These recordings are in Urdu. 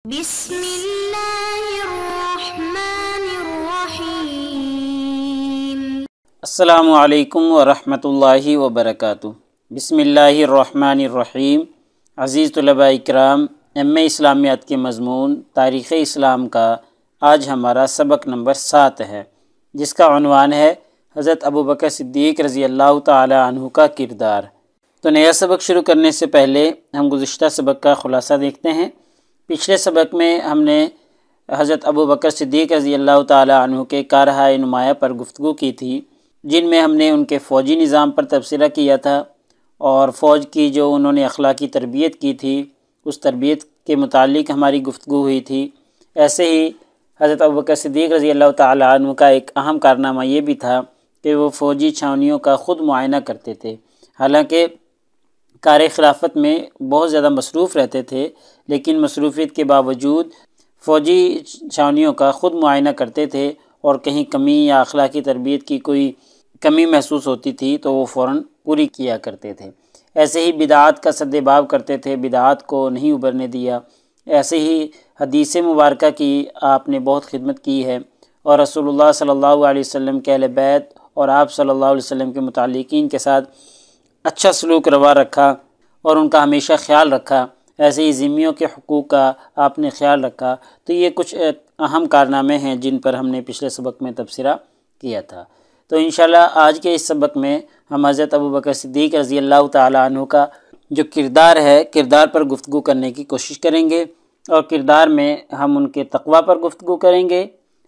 بسم اللہ الرحمن الرحیم۔ السلام علیکم ورحمۃ اللہ وبرکاتہ۔ بسم اللہ الرحمن الرحیم۔ عزیز طلباء اکرام، ایم اے اسلامیات کے مضمون تاریخ اسلام کا آج ہمارا سبق نمبر 7 ہے، جس کا عنوان ہے حضرت ابوبکر صدیق رضی اللہ تعالی عنہ کا کردار۔ تو نیا سبق شروع کرنے سے پہلے ہم گزشتہ سبق کا خلاصہ دیکھتے ہیں۔ پچھلے سبق میں ہم نے حضرت ابوبکر صدیق رضی اللہ تعالی عنہ کے کارہائے نمایاں پر گفتگو کی تھی، جن میں ہم نے ان کے فوجی نظام پر تبصرہ کیا تھا اور فوج کی جو انہوں نے اخلاقی تربیت کی تھی اس تربیت کے متعلق ہماری گفتگو ہوئی تھی۔ ایسے ہی حضرت ابوبکر صدیق رضی اللہ تعالی عنہ کا ایک اہم کارنامہ یہ بھی تھا کہ وہ فوجی چھاونیوں کا خود معائنہ کرتے تھے۔ حالانکہ کار خلافت میں بہت زیادہ مصروف رہتے تھے، لیکن مصروفیت کے باوجود فوجی چھاونیوں کا خود معائنہ کرتے تھے، اور کہیں کمی یا اخلاقی تربیت کی کوئی کمی محسوس ہوتی تھی تو وہ فوراً پوری کیا کرتے تھے۔ ایسے ہی بدعات کا سد باب کرتے تھے، بدعات کو نہیں ابھرنے دیا۔ ایسے ہی حدیث مبارکہ کی آپ نے بہت خدمت کی ہے، اور رسول اللہ صلی اللہ علیہ وسلم کے اہل بیت اور آپ صلی اللہ علیہ وسلم کے متعلقین کے ساتھ اچھا سلوک روا رکھا اور ان کا ہمیشہ خیال رکھا۔ ایسے ہی ذمیوں کے حقوق کا آپ نے خیال رکھا۔ تو یہ کچھ اہم کارنامے ہیں جن پر ہم نے پچھلے سبق میں تبصرہ کیا تھا۔ تو انشاءاللہ آج کے اس سبق میں ہم حضرت ابوبکر صدیق رضی اللہ تعالی عنہ کا جو کردار ہے، کردار پر گفتگو کرنے کی کوشش کریں گے، اور کردار میں ہم ان کے تقویٰ پر گفتگو کریں گے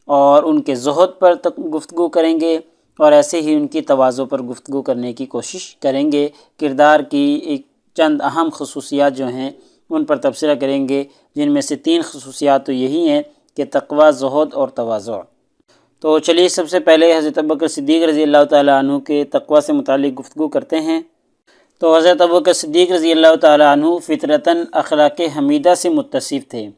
اور ان کے زہد پر گفتگو کریں گے، اور ایسے ہی ان کی تواضع پر گفتگو کرنے کی کوشش کریں گے۔ کردار کی ایک چند اہم خصوصیات جو ہیں ان پر تبصرہ کریں گے، جن میں سے 3 خصوصیات تو یہی ہیں کہ تقویٰ، زہد اور تواضع۔ تو چلیے سب سے پہلے حضرت ابوبکر صدیق رضی اللہ تعالیٰ عنہ کے تقویٰ سے متعلق گفتگو کرتے ہیں۔ تو حضرت ابوبکر صدیق رضی اللہ تعالیٰ عنہ فطرتاً اخلاق حمیدہ سے متصف تھے۔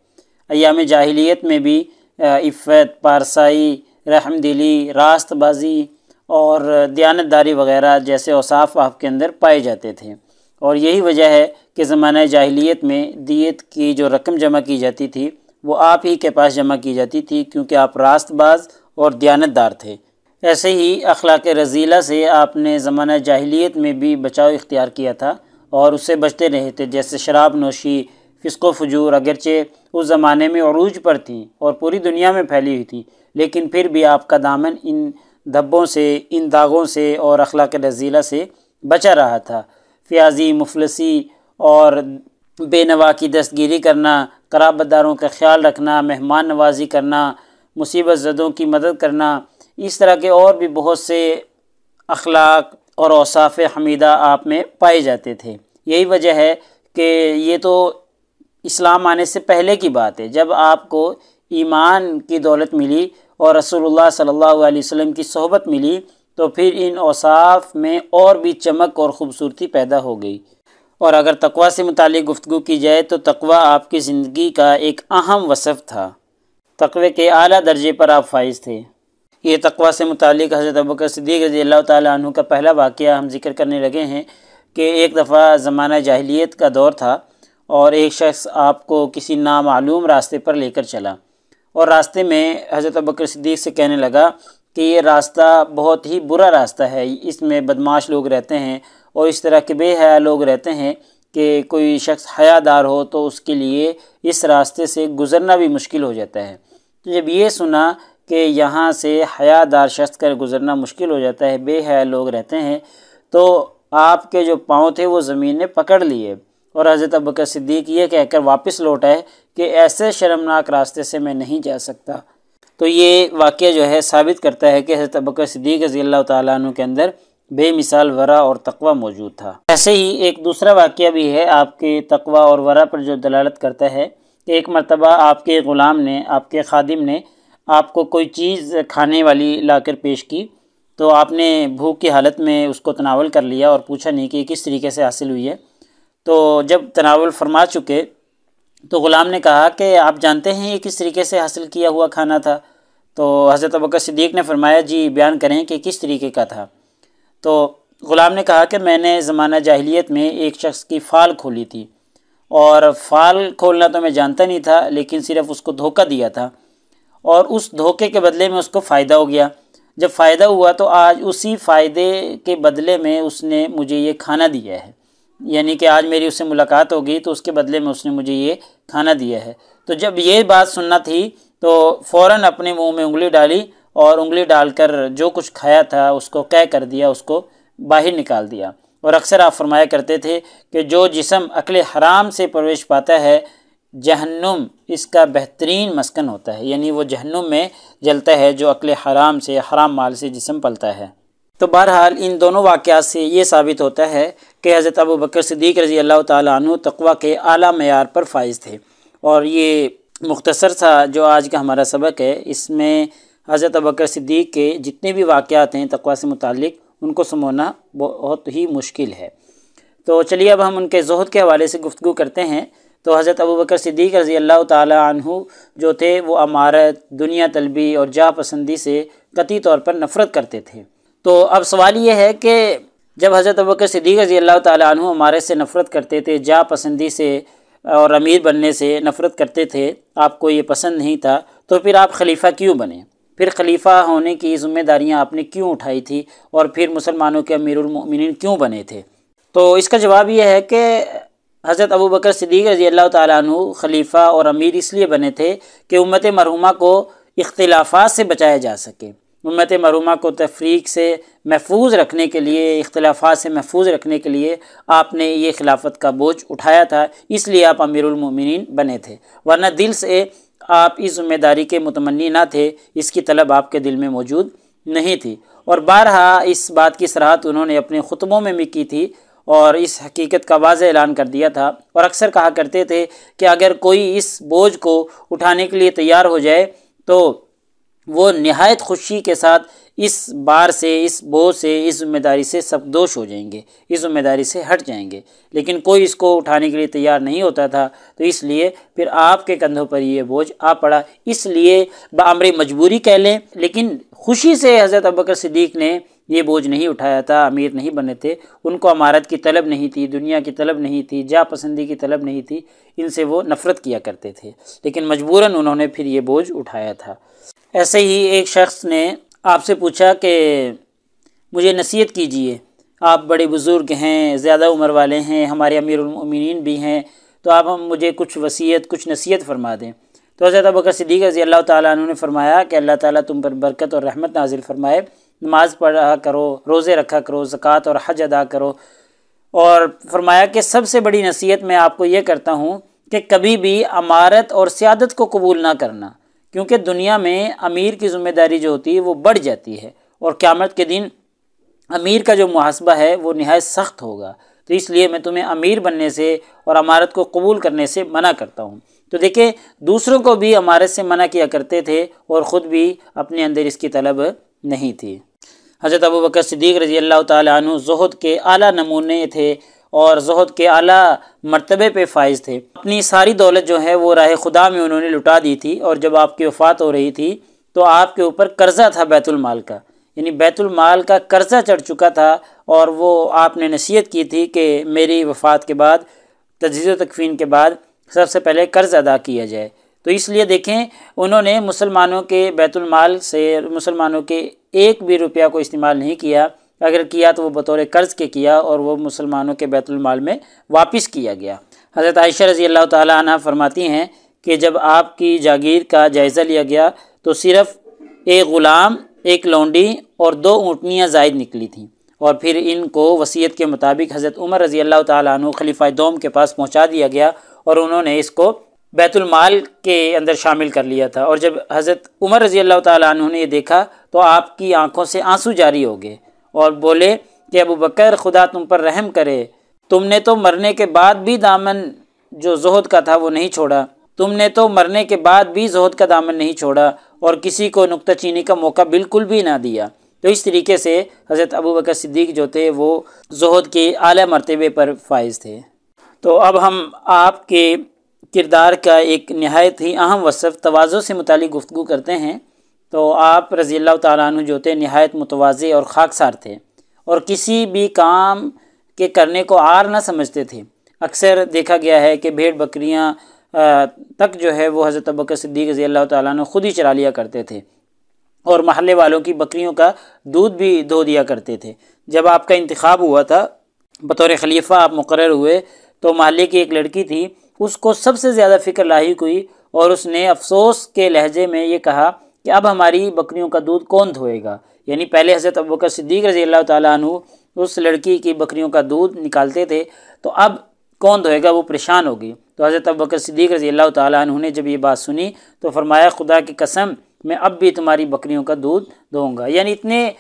ایام جاہلیت میں بھی عفت، پارسائی، رحم دلی، راست بازی اور دیانتداری وغیرہ جیسے اوصاف آپ کے اندر پائے جاتے تھے، اور یہی وجہ ہے کہ زمانہ جاہلیت میں دیت کی جو رقم جمع کی جاتی تھی وہ آپ ہی کے پاس جمع کی جاتی تھی، کیونکہ آپ راست باز اور دیانتدار تھے۔ ایسے ہی اخلاق رذیلہ سے آپ نے زمانہ جاہلیت میں بھی بچاؤ اختیار کیا تھا اور اس سے بچتے رہے تھے، جیسے شراب نوشی، فسق و فجور اگرچہ اس زمانے میں عروج پر تھیں اور پوری دنیا میں پھیلی ہوئی تھی، لیکن پھر بھی آپ کا دامن ان دھبوں سے، ان داغوں سے اور اخلاق رذیلہ سے بچا رہا تھا۔ فیاضی، مفلسی اور بے نوا کی دستگیری کرنا، قرابت داروں کا خیال رکھنا، مہمان نوازی کرنا، مصیبت زدوں کی مدد کرنا، اس طرح کے اور بھی بہت سے اخلاق اور اوصاف حمیدہ آپ میں پائے جاتے تھے۔ یہی وجہ ہے کہ یہ تو اسلام آنے سے پہلے کی بات ہے، جب آپ کو ایمان کی دولت ملی اور رسول اللہ صلی اللہ علیہ وسلم کی صحبت ملی تو پھر ان اوصاف میں اور بھی چمک اور خوبصورتی پیدا ہو گئی۔ اور اگر تقویٰ سے متعلق گفتگو کی جائے تو تقویٰ آپ کی زندگی کا ایک اہم وصف تھا، تقوی کے اعلیٰ درجے پر آپ فائز تھے۔ یہ تقویٰ سے متعلق حضرت ابوبکر صدیق رضی اللہ تعالیٰ عنہ کا پہلا واقعہ ہم ذکر کرنے لگے ہیں کہ ایک دفعہ زمانہ جاہلیت کا دور تھا، اور ایک شخص آپ کو کسی نامعلوم راستے پر لے کر چلا، اور راستے میں حضرت ابوبکر صدیق سے کہنے لگا کہ یہ راستہ بہت ہی برا راستہ ہے، اس میں بدمعاش لوگ رہتے ہیں اور اس طرح کے بے حیا لوگ رہتے ہیں کہ کوئی شخص حیا دار ہو تو اس کے لیے اس راستے سے گزرنا بھی مشکل ہو جاتا ہے۔ تو جب یہ سنا کہ یہاں سے حیا دار شخص کا گزرنا مشکل ہو جاتا ہے، بے حیا لوگ رہتے ہیں، تو آپ کے جو پاؤں تھے وہ زمین نے پکڑ لیے، اور حضرت ابوبکر صدیق یہ کہہ کر واپس لوٹ آئے کہ ایسے شرمناک راستے سے میں نہیں جا سکتا۔ تو یہ واقعہ جو ہے ثابت کرتا ہے کہ حضرت ابوبکر صدیق رضی اللہ تعالیٰ عنہ کے اندر بے مثال ورع اور تقویٰ موجود تھا۔ ایسے ہی ایک دوسرا واقعہ بھی ہے آپ کے تقویٰ اور ورع پر جو دلالت کرتا ہے کہ ایک مرتبہ آپ کے غلام نے، آپ کے خادم نے آپ کو کوئی چیز کھانے والی لا کر پیش کی، تو آپ نے بھوک کی حالت میں اس کو تناول کر لیا اور پوچھا نہیں کہ کس طریقے سے حاصل ہوئی ہے۔ تو جب تناول فرما چکے تو غلام نے کہا کہ آپ جانتے ہیں یہ کس طریقے سے حاصل کیا ہوا کھانا تھا؟ تو حضرت ابوبکر صدیق نے فرمایا جی بیان کریں کہ کس طریقے کا تھا؟ تو غلام نے کہا کہ میں نے زمانہ جاہلیت میں ایک شخص کی فال کھولی تھی، اور فال کھولنا تو میں جانتا نہیں تھا، لیکن صرف اس کو دھوکہ دیا تھا، اور اس دھوکے کے بدلے میں اس کو فائدہ ہو گیا۔ جب فائدہ ہوا تو آج اسی فائدے کے بدلے میں اس نے مجھے یہ کھانا دیا ہے، یعنی کہ آج میری اس سے ملاقات ہوگی تو اس کے بدلے میں اس نے مجھے یہ کھانا دیا ہے۔ تو جب یہ بات سننا تھی تو فوراً اپنے منہ میں انگلی ڈالی، اور انگلی ڈال کر جو کچھ کھایا تھا اس کو قے کر دیا، اس کو باہر نکال دیا۔ اور اکثر آپ فرمایا کرتے تھے کہ جو جسم اکل حرام سے پرویش پاتا ہے، جہنم اس کا بہترین مسکن ہوتا ہے، یعنی وہ جہنم میں جلتا ہے جو اکل حرام سے، حرام مال سے جسم پلتا ہے۔ تو بہرحال ان دونوں واقعات سے یہ ثابت ہوتا ہے کہ حضرت ابوبکر صدیق رضی اللہ تعالیٰ عنہ تقویٰ کے اعلیٰ معیار پر فائز تھے۔ اور یہ مختصر سا جو آج کا ہمارا سبق ہے، اس میں حضرت ابوبکر صدیق کے جتنے بھی واقعات ہیں تقویٰ سے متعلق، ان کو سمجھنا بہت ہی مشکل ہے۔ تو چلیے اب ہم ان کے زہد کے حوالے سے گفتگو کرتے ہیں۔ تو حضرت ابوبکر صدیق رضی اللہ تعالیٰ عنہ جو تھے وہ امارت، دنیا طلبی اور جاہ پسندی سے قطعی طور پر نفرت کرتے تھے۔ تو اب سوال یہ ہے کہ جب حضرت ابوبکر صدیق رضی اللہ تعالیٰ عنہ امارت سے نفرت کرتے تھے، جاہ پسندی سے اور امیر بننے سے نفرت کرتے تھے، آپ کو یہ پسند نہیں تھا، تو پھر آپ خلیفہ کیوں بنے؟ پھر خلیفہ ہونے کی ذمہ داریاں آپ نے کیوں اٹھائی تھی، اور پھر مسلمانوں کے امیر المؤمنین کیوں بنے تھے؟ تو اس کا جواب یہ ہے کہ حضرت ابوبکر صدیق رضی اللہ تعالیٰ عنہ خلیفہ اور امیر اس لیے بنے تھے کہ امت مرحومہ کو اختلافات سے بچایا جا سکے۔ امت مرحومہ کو تفریق سے محفوظ رکھنے کے لیے، اختلافات سے محفوظ رکھنے کے لیے آپ نے یہ خلافت کا بوجھ اٹھایا تھا، اس لیے آپ امیر المؤمنین بنے تھے، ورنہ دل سے آپ اس ذمہ داری کے متمنی نہ تھے، اس کی طلب آپ کے دل میں موجود نہیں تھی۔ اور بارہا اس بات کی صراحت انہوں نے اپنے خطبوں میں بھی کی تھی، اور اس حقیقت کا واضح اعلان کر دیا تھا، اور اکثر کہا کرتے تھے کہ اگر کوئی اس بوجھ کو اٹھانے کے لیے تیار ہو جائے تو وہ نہایت خوشی کے ساتھ اس بار سے، اس بوجھ سے، اس ذمہ داری سے سبکدوش ہو جائیں گے، اس ذمہ داری سے ہٹ جائیں گے، لیکن کوئی اس کو اٹھانے کے لیے تیار نہیں ہوتا تھا، تو اس لیے پھر آپ کے کندھوں پر یہ بوجھ آ پڑا۔ اس لیے بامر مجبوری کہہ لیں، لیکن خوشی سے حضرت ابوبکر صدیق نے یہ بوجھ نہیں اٹھایا تھا، امیر نہیں بنے تھے، ان کو امارت کی طلب نہیں تھی، دنیا کی طلب نہیں تھی، جاہ پسندی کی طلب نہیں تھی، ان سے وہ نفرت کیا کرتے تھے، لیکن مجبوراً انہوں نے پھر یہ بوجھ اٹھایا تھا۔ ایسے ہی ایک شخص نے آپ سے پوچھا کہ مجھے نصیحت کیجئے، آپ بڑے بزرگ ہیں، زیادہ عمر والے ہیں، ہمارے امیر المؤمنین بھی ہیں، تو آپ مجھے کچھ وصیت، کچھ نصیحت فرما دیں۔ تو حضرت ابوبکر صدیق رضی اللہ تعالیٰ عنہ نے فرمایا کہ اللہ تعالیٰ تم پر برکت اور رحمت نازل فرمائے، نماز پڑھا کرو، روزے رکھا کرو، زکوٰۃ اور حج ادا کرو، اور فرمایا کہ سب سے بڑی نصیحت میں آپ کو یہ کرتا ہوں کہ کبھی بھی امارت اور سیادت کو قبول نہ کرنا، کیونکہ دنیا میں امیر کی ذمہ داری جو ہوتی ہے وہ بڑھ جاتی ہے، اور قیامت کے دن امیر کا جو محاسبہ ہے وہ نہایت سخت ہوگا، تو اس لیے میں تمہیں امیر بننے سے اور امارت کو قبول کرنے سے منع کرتا ہوں۔ تو دیکھیں دوسروں کو بھی امارت سے منع کیا کرتے تھے اور خود بھی اپنے اندر اس کی طلب نہیں تھی۔ حضرت ابوبکر صدیق رضی اللہ تعالیٰ عنہ زہد کے اعلیٰ نمونے تھے اور زہد کے اعلیٰ مرتبے پہ فائز تھے۔ اپنی ساری دولت جو ہے وہ راہ خدا میں انہوں نے لٹا دی تھی، اور جب آپ کی وفات ہو رہی تھی تو آپ کے اوپر قرضہ تھا بیت المال کا، یعنی بیت المال کا قرضہ چڑھ چکا تھا، اور وہ آپ نے نصیحت کی تھی کہ میری وفات کے بعد، تجہیز و تکفین کے بعد سب سے پہلے قرض ادا کیا جائے۔ تو اس لیے دیکھیں انہوں نے مسلمانوں کے بیت المال سے مسلمانوں کے ایک بھی روپیہ کو استعمال نہیں کیا، اگر کیا تو وہ بطور قرض کے کیا، اور وہ مسلمانوں کے بیت المال میں واپس کیا گیا۔ حضرت عائشہ رضی اللہ تعالیٰ عنہ فرماتی ہیں کہ جب آپ کی جاگیر کا جائزہ لیا گیا تو صرف ایک غلام، ایک لونڈی اور 2 اونٹنیاں زائد نکلی تھیں، اور پھر ان کو وصیت کے مطابق حضرت عمر رضی اللہ تعالیٰ عنہ خلیفہ دوم کے پاس پہنچا دیا گیا، اور انہوں نے اس کو بیت المال کے اندر شامل کر لیا تھا۔ اور جب حضرت عمر رضی اللہ تعالیٰ عنہ نے یہ دیکھا تو آپ کی آنکھوں سے آنسو جاری ہو گئے، اور بولے کہ ابوبکر خدا تم پر رحم کرے، تم نے تو مرنے کے بعد بھی دامن جو زہد کا تھا وہ نہیں چھوڑا، تم نے تو مرنے کے بعد بھی زہد کا دامن نہیں چھوڑا، اور کسی کو نکتہ چینی کا موقع بالکل بھی نہ دیا۔ تو اس طریقے سے حضرت ابوبکر صدیق جو تھے وہ زہد کے اعلیٰ مرتبے پر فائز تھے۔ تو اب ہم آپ کے کردار کا ایک نہایت ہی اہم وصف تواضع سے متعلق گفتگو کرتے ہیں۔ تو آپ رضی اللہ تعالیٰ عنہ جو تھے نہایت متواضع اور خاکسار تھے، اور کسی بھی کام کے کرنے کو عار نہ سمجھتے تھے۔ اکثر دیکھا گیا ہے کہ بھیڑ بکریاں تک جو ہے وہ حضرت ابوبکر صدیق رضی اللہ تعالیٰ عنہ خود ہی چرا لیا کرتے تھے، اور محلے والوں کی بکریوں کا دودھ بھی دھو دیا کرتے تھے۔ جب آپ کا انتخاب ہوا تھا، بطور خلیفہ آپ مقرر ہوئے، تو محلے کی ایک لڑکی تھی، اس کو سب سے زیادہ فکر لاحق ہوئی، اور اس نے افسوس کے لہجے میں یہ کہا کہ اب ہماری بکریوں کا دودھ کون دھوئے گا؟ یعنی پہلے حضرت ابوبکر صدیق رضی اللہ تعالیٰ عنہ اس لڑکی کی بکریوں کا دودھ نکالتے تھے، تو اب کون دھوئے گا؟ وہ پریشان ہو گئی۔ تو حضرت ابوبکر صدیق رضی اللہ تعالیٰ عنہ نے جب یہ بات سنی تو فرمایا خدا کی قسم میں اب بھی تمہاری بکریوں کا دودھ دوں گا۔ یعنی اتنے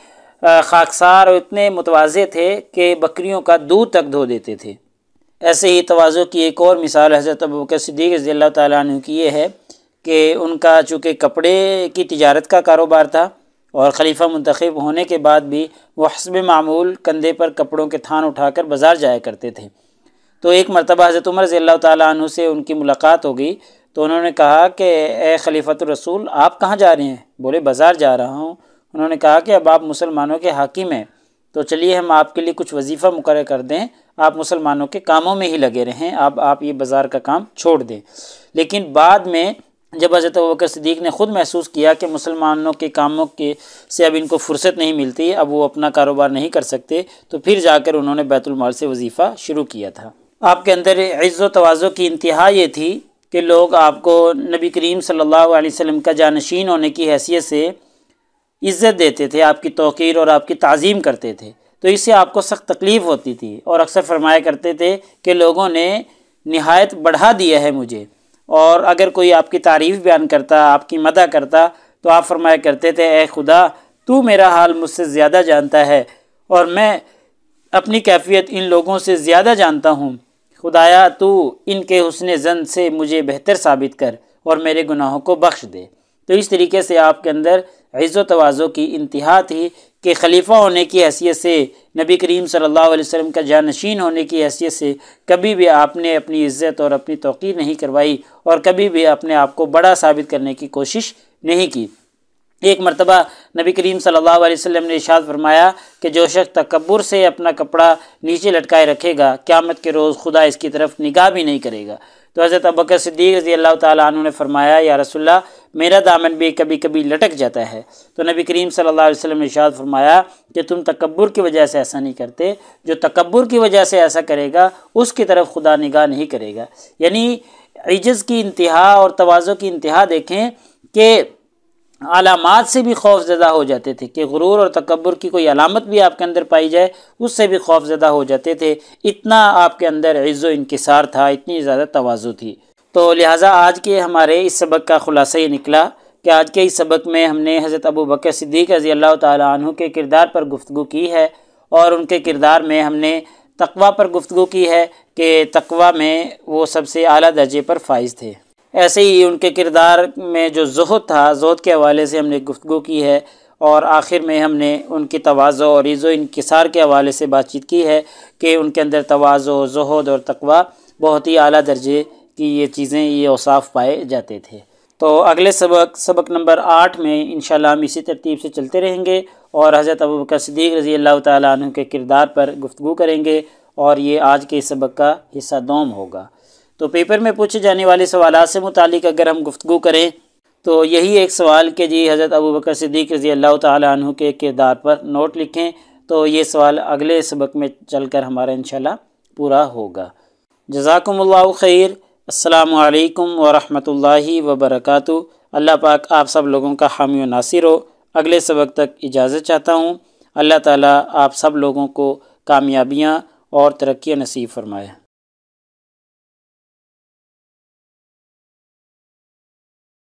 خاکسار اور اتنے متواضع تھے کہ بکریوں کا دودھ تک دھو دیتے تھے۔ ایسے ہی تواضع کی ایک اور مثال حضرت ابوبکر صدیق رضی اللہ تعالیٰ عنہ کی یہ ہے کہ ان کا چونکہ کپڑے کی تجارت کا کاروبار تھا، اور خلیفہ منتخب ہونے کے بعد بھی وہ حسب معمول کندھے پر کپڑوں کے تھان اٹھا کر بازار جایا کرتے تھے۔ تو ایک مرتبہ حضرت عمر رضی اللہ تعالیٰ عنہ سے ان کی ملاقات ہو گئی، تو انہوں نے کہا کہ اے خلیفۃ الرسول آپ کہاں جا رہے ہیں؟ بولے بازار جا رہا ہوں۔ انہوں نے کہا کہ اب آپ مسلمانوں کے حاکم ہیں، تو چلیے ہم آپ کے لیے کچھ وظیفہ مقرر کر دیں، آپ مسلمانوں کے کاموں میں ہی لگے رہیں، اب آپ یہ بازار کا کام چھوڑ دیں۔ لیکن بعد میں جب حضرت ابوبکر صدیق نے خود محسوس کیا کہ مسلمانوں کے کاموں سے اب ان کو فرصت نہیں ملتی، اب وہ اپنا کاروبار نہیں کر سکتے، تو پھر جا کر انہوں نے بیت المال سے وظیفہ شروع کیا تھا۔ آپ کے اندر عز و تواضع کی انتہا یہ تھی کہ لوگ آپ کو نبی کریم صلی اللہ علیہ وسلم کا جانشین ہونے کی حیثیت سے عزت دیتے تھے، آپ کی توقیر اور آپ کی تعظیم کرتے تھے، تو اس سے آپ کو سخت تکلیف ہوتی تھی، اور اکثر فرمایا کرتے تھے کہ لوگوں نے نہایت بڑھا دیا ہے مجھے، اور اگر کوئی آپ کی تعریف بیان کرتا، آپ کی مدح کرتا، تو آپ فرمایا کرتے تھے اے خدا تو میرا حال مجھ سے زیادہ جانتا ہے، اور میں اپنی کیفیت ان لوگوں سے زیادہ جانتا ہوں، خدایا تو ان کے حسن ظن سے مجھے بہتر ثابت کر اور میرے گناہوں کو بخش دے۔ تو اس طریقے سے آپ کے اندر عز و تواضع کی انتہا تھی کہ خلیفہ ہونے کی حیثیت سے، نبی کریم صلی اللہ علیہ وسلم کا جانشین ہونے کی حیثیت سے کبھی بھی آپ نے اپنی عزت اور اپنی توقیر نہیں کروائی، اور کبھی بھی اپنے آپ کو بڑا ثابت کرنے کی کوشش نہیں کی۔ ایک مرتبہ نبی کریم صلی اللہ علیہ وسلم نے ارشاد فرمایا کہ جو شخص تکبر سے اپنا کپڑا نیچے لٹکائے رکھے گا، قیامت کے روز خدا اس کی طرف نگاہ بھی نہیں کرے گا۔ تو حضرت ابوبکر صدیق رضی اللہ تعالیٰ عنہ نے فرمایا یا رسول اللہ میرا دامن بھی کبھی کبھی لٹک جاتا ہے۔ تو نبی کریم صلی اللہ علیہ وسلم نے ارشاد فرمایا کہ تم تکبر کی وجہ سے ایسا نہیں کرتے، جو تکبر کی وجہ سے ایسا کرے گا اس کی طرف خدا نگاہ نہیں کرے گا۔ یعنی عجز کی انتہا اور تواضع کی انتہا دیکھیں کہ علامات سے بھی خوف زدہ ہو جاتے تھے، کہ غرور اور تکبر کی کوئی علامت بھی آپ کے اندر پائی جائے اس سے بھی خوف زدہ ہو جاتے تھے، اتنا آپ کے اندر عز و انکسار تھا، اتنی زیادہ تواضع تھی۔ تو لہٰذا آج کے ہمارے اس سبق کا خلاصہ یہ نکلا کہ آج کے اس سبق میں ہم نے حضرت ابوبکر صدیق رضی اللہ تعالیٰ عنہ کے کردار پر گفتگو کی ہے، اور ان کے کردار میں ہم نے تقویٰ پر گفتگو کی ہے کہ تقویٰ میں وہ سب سے اعلیٰ درجے پر فائز تھے۔ ایسے ہی ان کے کردار میں جو زہد تھا، زہد کے حوالے سے ہم نے گفتگو کی ہے، اور آخر میں ہم نے ان کی تواضع اور عز و انکسار کے حوالے سے بات چیت کی ہے کہ ان کے اندر تواضع، زہد اور تقویٰ بہت ہی اعلیٰ درجے کی یہ چیزیں، یہ اوصاف پائے جاتے تھے۔ تو اگلے سبق نمبر 8 میں انشاءاللہ ہم اسی ترتیب سے چلتے رہیں گے، اور حضرت ابوبکر صدیق رضی اللہ تعالیٰ عنہ کے کردار پر گفتگو کریں گے، اور یہ آج کے اس سبق کا حصہ دوم ہوگا۔ تو پیپر میں پوچھے جانے والے سوالات سے متعلق اگر ہم گفتگو کریں تو یہی ایک سوال کہ جی حضرت ابوبکر صدیق رضی اللہ تعالیٰ عنہ کے کردار پر نوٹ لکھیں، تو یہ سوال اگلے سبق میں چل کر ہمارا انشاءاللہ پورا ہوگا۔ جزاکم اللہ خیر۔ السلام علیکم ورحمۃ اللہ وبرکاتہ۔ اللہ پاک آپ سب لوگوں کا حامی و ناصر ہو۔ اگلے سبق تک اجازت چاہتا ہوں۔ اللہ تعالیٰ آپ سب لوگوں کو کامیابیاں اور ترقیاں نصیب فرمائے۔